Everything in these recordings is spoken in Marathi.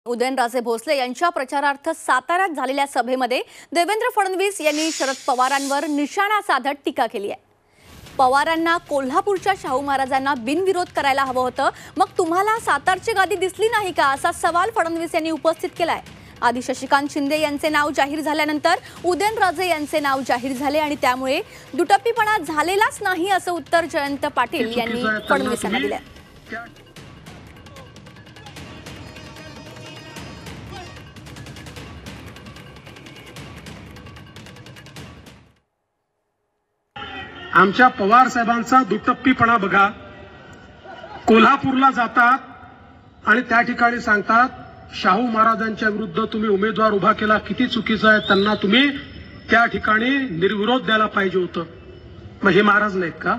उदयनराजे भोसले यांच्या प्रचारार्थ साताऱ्यात झालेल्या सभेमध्ये देवेंद्र फडणवीस यांनी शरद पवारांवर निशाणा साधत टीका केली आहे। पवारांना कोल्हापूरच्या शाहू महाराजांना बिनविरोध करायला हवं होतं, मग तुम्हाला सातारची गादी दिसली नाही का, असा सवाल फडणवीस यांनी उपस्थित केलाय। आधी शशिकांत शिंदे यांचे नाव जाहीर झाल्यानंतर उदयनराजे यांचे नाव जाहीर झाले आणि त्यामुळे दुटप्पीपणा झालेलाच नाही असं उत्तर जयंत पाटील यांनी फडणवीसांना दिलं। आमच्या पवार साहेबांचा दुटप्पीपणा बघा। कोल्हापूरला जातात आणि त्या ठिकाणी सांगतात शाहू महाराजांच्या विरुद्ध तुम्ही उमेदवार उभा केला, किती चुकीचं आहे, त्यांना तुम्ही त्या ठिकाणी निर्विरोध द्यायला पाहिजे होतं। मग हे महाराज नाहीत का?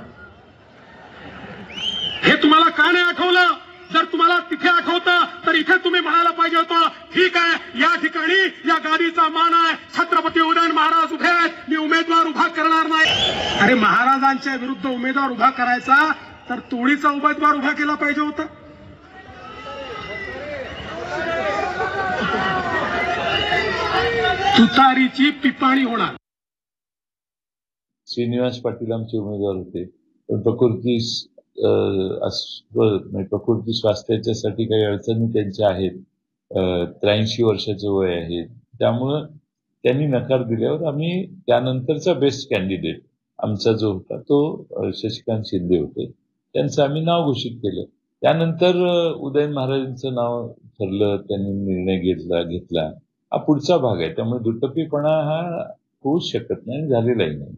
हे तुम्हाला का नाही आठवलं? जर तुम्हाला तिथे आठवतं तर इथे तुम्ही म्हणायला पाहिजे होतं, ठीक आहे, या ठिकाणी या गादीचा मान आहे, छत्रपती उदयन महाराज उभे आहेत, मी उमेदवार उभा करणार नाही। अरे महाराजांच्या विरुद्ध उमेदवार उभा करायचा तर तोडीचा उमेदवार उभा केला पाहिजे होता। तुतारीची पिपाणी होणार। श्रीनिवास पाटील आमचे उमेदवार होते, पण प्रकृती स्वास्थ्याच्यासाठी काही अडचणी त्यांच्या आहेत। 83 वर्षाचे वय आहे, त्यामुळं त्यांनी नकार दिल्यावर आम्ही त्यानंतरचा बेस्ट कॅन्डिडेट आमचा जो होता तो शशिकांत शिंदे होते, त्यांचं आम्ही नाव घोषित केलं। त्यानंतर उदयन महाराजांचं नाव ठरलं, त्यांनी निर्णय घेतला हा पुढचा भाग आहे। त्यामुळे दुटप्पीपणा हा होऊच शकत नाही, झालेलाही नाही।